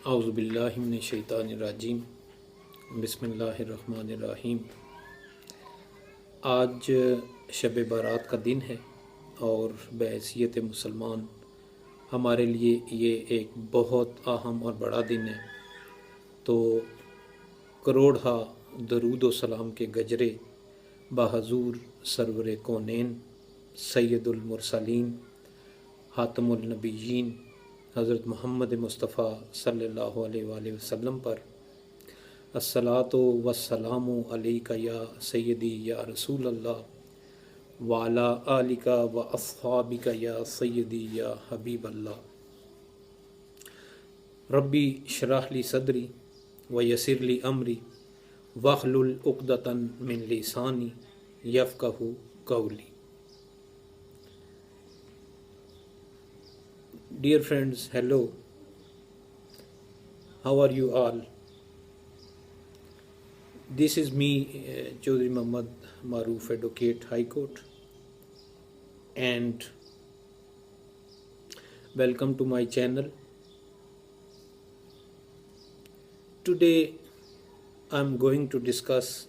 औज़ुबिल्लाहि मिनश्शैतानिर्रजीम बिस्मिल्लाहिर्रहमानिर्रहीम। आज शब बारात का दिन है और बहैसियत मुसलमान हमारे लिए ये एक बहुत अहम और बड़ा दिन है। तो करोड़ा दरूद व सलाम के गजरे बहज़ूर सरवर कौनैन सैयदुल मुरसलीन हातमुल नबिय्यीन हज़रत मोहम्मद मुस्तफ़ा सल्लल्लाहु अलैहि वसल्लम पर अस्सलातो वस्सलामु अलैका या सय्यदी या रसूल अल्लाह वाला आलिका व अस्हाबिका या सय्यदी या हबीब अल्लाह। रब्बी शरह ली सदरी व यसिर ली अमरी वहलुल उक़दतन मिन लिसानी यफ़क़हू क़ौली। Dear friends, hello. How are you all? This is me, Chaudhry Muhammad Maroof, Advocate, High Court, and welcome to my channel. Today, I'm going to discuss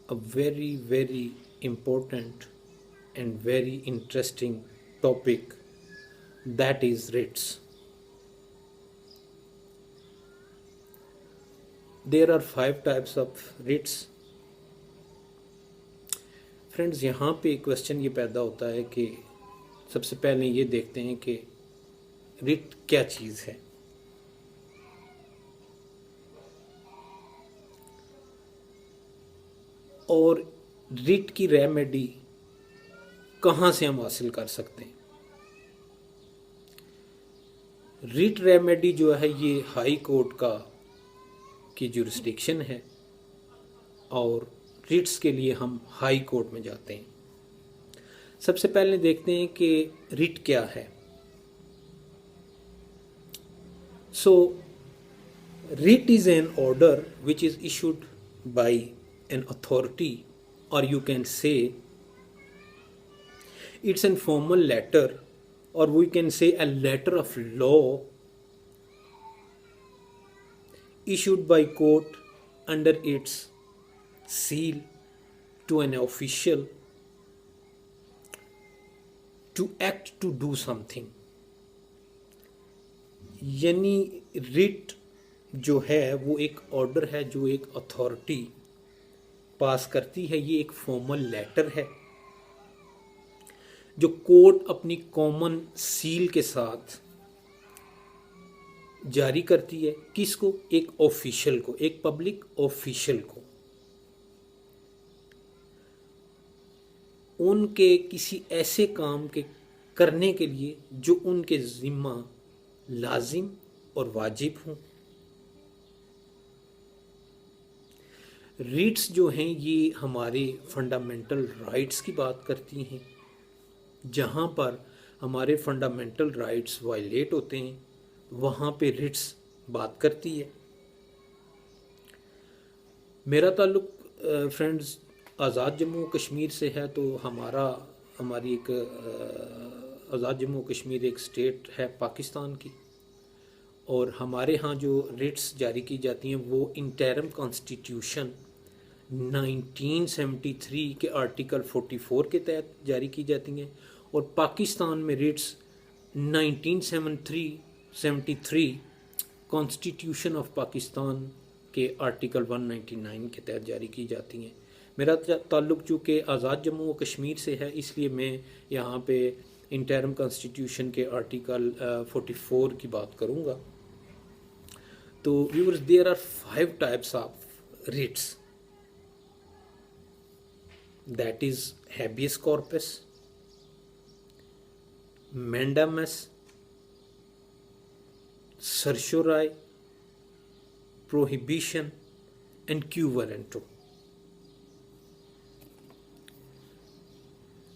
a very, very important and very interesting topic, that is writs. There are 5 types of writs. Friends, यहाँ पे question ये पैदा होता है कि सबसे पहले ये देखते हैं कि रिट क्या चीज़ है। और रिट की रेमेडी कहाँ से हम हासिल कर सकते हैं। रिट रेमेडी जो है ये हाई कोर्ट की जुरिस्डिक्शन है और रिट्स के लिए हम हाई कोर्ट में जाते हैं। सबसे पहले देखते हैं कि रिट क्या है। So writ is an order which is issued by an authority, और you can say it's an formal letter, or we can say a letter of law issued by court under its seal to an official to act to do something। यानी writ जो है वो एक order है जो एक authority पास करती है। ये एक फॉर्मल लेटर है जो कोर्ट अपनी कॉमन सील के साथ जारी करती है। किसको? एक ऑफिशियल को, एक पब्लिक ऑफिशियल को, उनके किसी ऐसे काम के करने के लिए जो उनके जिम्मा लाजिम और वाजिब हों। रिट्स जो हैं ये हमारे फंडामेंटल राइट्स की बात करती हैं। जहाँ पर हमारे फंडामेंटल राइट्स वायलेट होते हैं वहाँ पे रिट्स बात करती है। मेरा ताल्लुक फ्रेंड्स आज़ाद जम्मू कश्मीर से है, तो हमारी एक आज़ाद जम्मू कश्मीर एक स्टेट है पाकिस्तान की, और हमारे यहाँ जो रिट्स जारी की जाती हैं वो इंटरिम कॉन्स्टिट्यूशन 1973 के आर्टिकल 44 के तहत जारी की जाती हैं, और पाकिस्तान में रिट्स 1973 कॉन्स्टिट्यूशन ऑफ पाकिस्तान के आर्टिकल 199 के तहत जारी की जाती हैं। मेरा ताल्लुक चूँकि आज़ाद जम्मू व कश्मीर से है, इसलिए मैं यहाँ पे इंटरिम कॉन्स्टिट्यूशन के आर्टिकल 44 की बात करूँगा। तो viewers, there are 5 types of writs, that is habeas corpus, mandamus, certiorari, prohibition and quo warranto।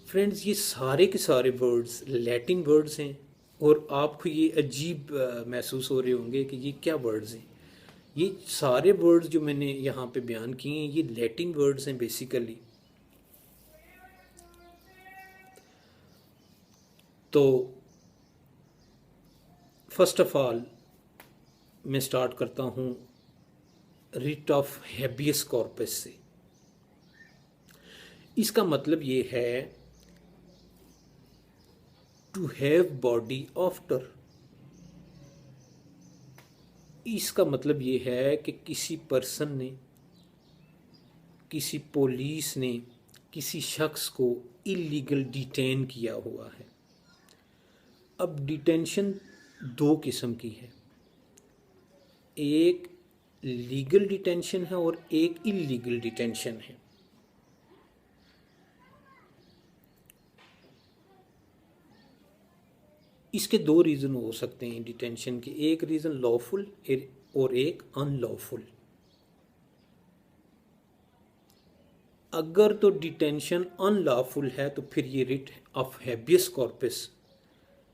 Friends, ये सारे के सारे वर्ड्स लैटिन वर्ड्स हैं और आपको ये अजीब महसूस हो रहे होंगे कि ये क्या वर्ड्स हैं। ये सारे वर्ड्स जो मैंने यहाँ पे बयान किए हैं ये लैटिन वर्ड्स हैं बेसिकली। तो फर्स्ट ऑफ ऑल मैं स्टार्ट करता हूँ रिट ऑफ हैबियस कॉर्पस से। इसका मतलब ये है टू हैव बॉडी आफ्टर। इसका मतलब ये है कि किसी पर्सन ने, किसी पुलिस ने किसी शख्स को इलीगल डिटेन किया हुआ है। अब डिटेंशन दो किस्म की है, एक लीगल डिटेंशन है और एक इलीगल डिटेंशन है। इसके दो रीज़न हो सकते हैं डिटेंशन के, एक रीज़न लॉफुल और एक अनलॉफुल। अगर तो डिटेंशन अनलॉफुल है तो फिर ये रिट ऑफ हैबियस कॉर्पस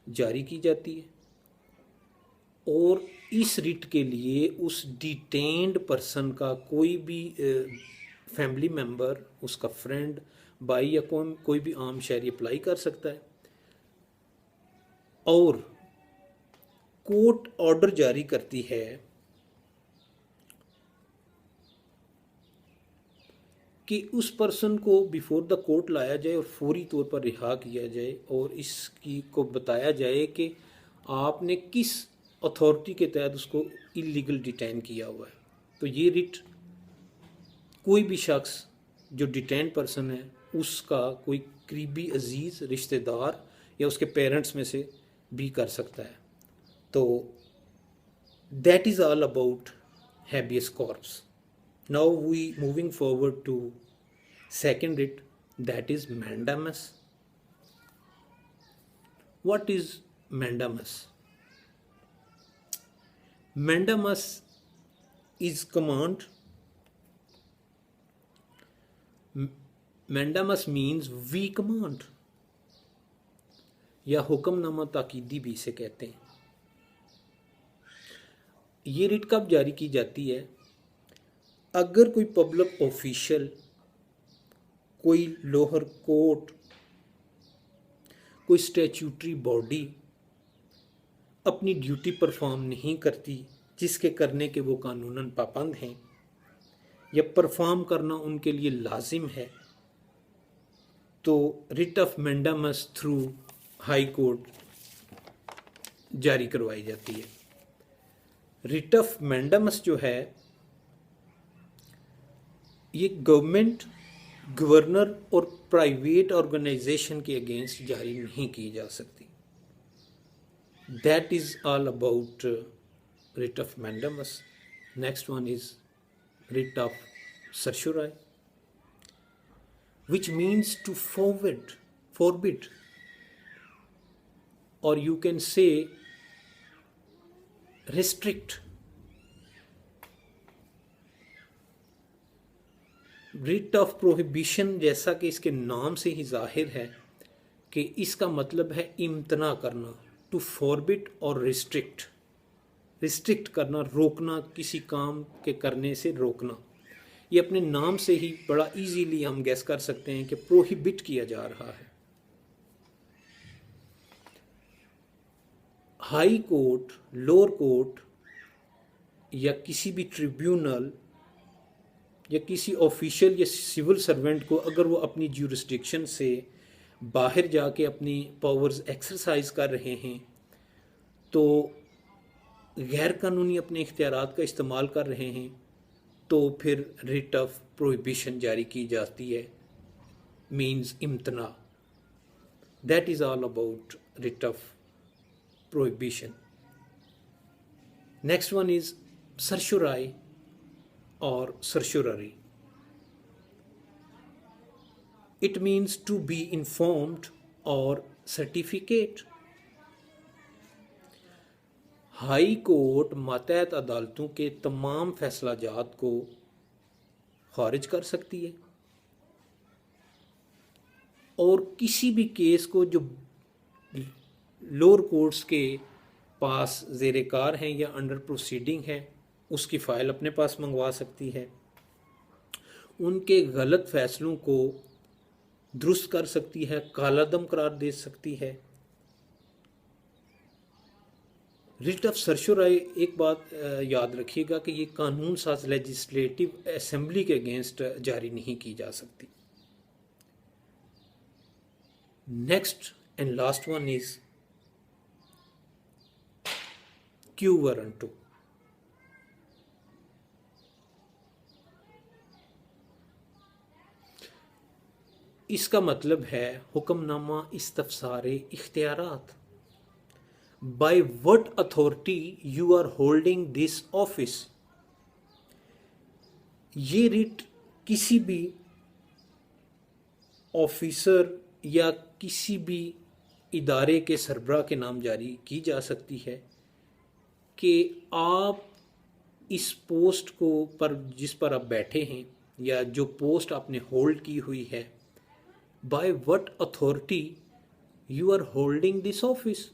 जारी की जाती है और इस रिट के लिए उस डिटेन्ड पर्सन का कोई भी फैमिली मेम्बर, उसका फ्रेंड, भाई या कोई भी आम शहरी अप्लाई कर सकता है और कोर्ट ऑर्डर जारी करती है कि उस पर्सन को बिफोर द कोर्ट लाया जाए और फौरी तौर पर रिहा किया जाए और इसकी को बताया जाए कि आपने किस अथॉरिटी के तहत उसको इलीगल डिटेन किया हुआ है। तो ये रिट कोई भी शख्स जो डिटेन पर्सन है उसका कोई करीबी अजीज़ रिश्तेदार या उसके पेरेंट्स में से भी कर सकता है। तो that is all about habeas corpus. Now we moving forward to second writ, that is mandamus. What is mandamus? Mandamus is command. Mandamus means we command या हुक्मनामा ताकीदी भी इसे कहते हैं। ये रिट कब जारी की जाती है? अगर कोई पब्लिक ऑफिशियल, कोई लोअर कोर्ट, कोई स्टैट्यूटरी बॉडी अपनी ड्यूटी परफॉर्म नहीं करती जिसके करने के वो कानूनन पाबंद हैं या परफॉर्म करना उनके लिए लाजिम है, तो writ of mandamus through high court जारी करवाई जाती है। रिट ऑफ मैंडामस जो है ये गवर्नमेंट, गवर्नर और प्राइवेट ऑर्गेनाइजेशन के अगेंस्ट जारी नहीं की जा सकती। That is all about writ of mandamus. Next one is writ of certiorari, which means to forbid, or you can say restrict. Writ of prohibition जैसा कि इसके नाम से ही जाहिर है कि इसका मतलब है इम्तना करना, टू फॉरबिड और रिस्ट्रिक्ट। रिस्ट्रिक्ट करना, रोकना, किसी काम के करने से रोकना। ये अपने नाम से ही बड़ा इजीली हम गैस कर सकते हैं कि प्रोहिबिट किया जा रहा है। हाई कोर्ट, लोअर कोर्ट या किसी भी ट्रिब्यूनल या किसी ऑफिशियल या सिविल सर्वेंट को अगर वो अपनी ज्यूरिस्डिक्शन से बाहर जाके अपनी पावर्स एक्सरसाइज कर रहे हैं, तो गैर कानूनी अपने इख्तियारात का इस्तेमाल कर रहे हैं, तो फिर रिट ऑफ प्रोहिबिशन जारी की जाती है, मीन्स इम्तना। That is all about writ of prohibition. Next one is certiorari or certiorari. It means to be informed or certificate. High court मातहत अदालतों के तमाम फैसला जात को खारिज कर सकती है और किसी भी केस को जो लोअर कोर्ट्स के पास ज़ेरे कार हैं या अंडर प्रोसीडिंग है उसकी फ़ाइल अपने पास मंगवा सकती है, उनके गलत फैसलों को दुरुस्त कर सकती है, कालादम करार दे सकती है रिट ऑफ सर्शोराई, एक बात याद रखिएगा कि ये कानून साज लेजिस्लेटिव असेंबली के अगेंस्ट जारी नहीं की जा सकती। Next and last one is quo warranto. इसका मतलब है हुक्मनामा इस्तफसारे इख्तियारात। By what authority you are holding this office. ये रिट किसी भी ऑफिसर या किसी भी इदारे के सरबराह के नाम जारी की जा सकती है कि आप इस पोस्ट को पर जिस पर आप बैठे हैं या जो पोस्ट आपने होल्ड की हुई है, by what authority you are holding this office.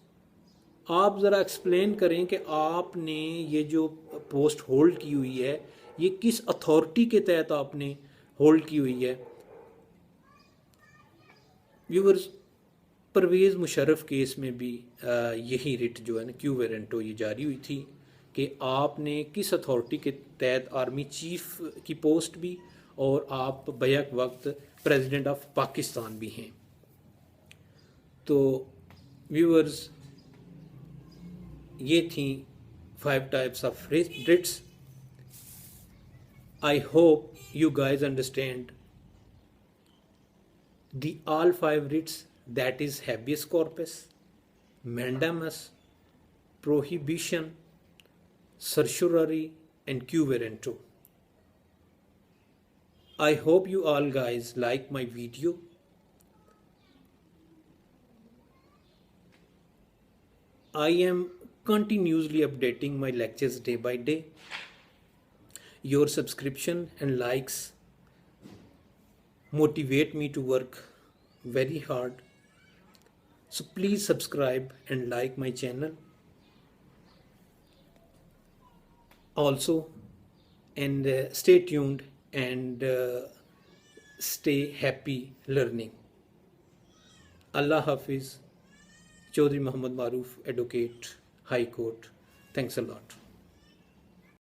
आप ज़रा एक्सप्लेन करें कि आपने ये जो पोस्ट होल्ड की हुई है ये किस अथॉरिटी के तहत आपने होल्ड की हुई है। व्यूअर्स, परवेज़ मुशर्रफ केस में भी यही रिट जो है ना क्यू वारंटो ये जारी हुई थी कि आपने किस अथॉरिटी के तहत आर्मी चीफ की पोस्ट भी और आप बैक वक्त प्रेसिडेंट ऑफ पाकिस्तान भी हैं। तो व्यूअर्स, ये थी 5 types of writs. I hope you guys understand the all 5 writs, that is habeas corpus, mandamus, prohibition, certiorari and quo warranto. I hope you all guys like my video. I am continuously updating my lectures day by day. Your subscription and likes motivate me to work very hard. So please subscribe and like my channel. Also, and stay tuned and stay happy learning. Allah Hafiz. Chaudhry Muhammad Maroof, Advocate, High Court. Thanks a lot.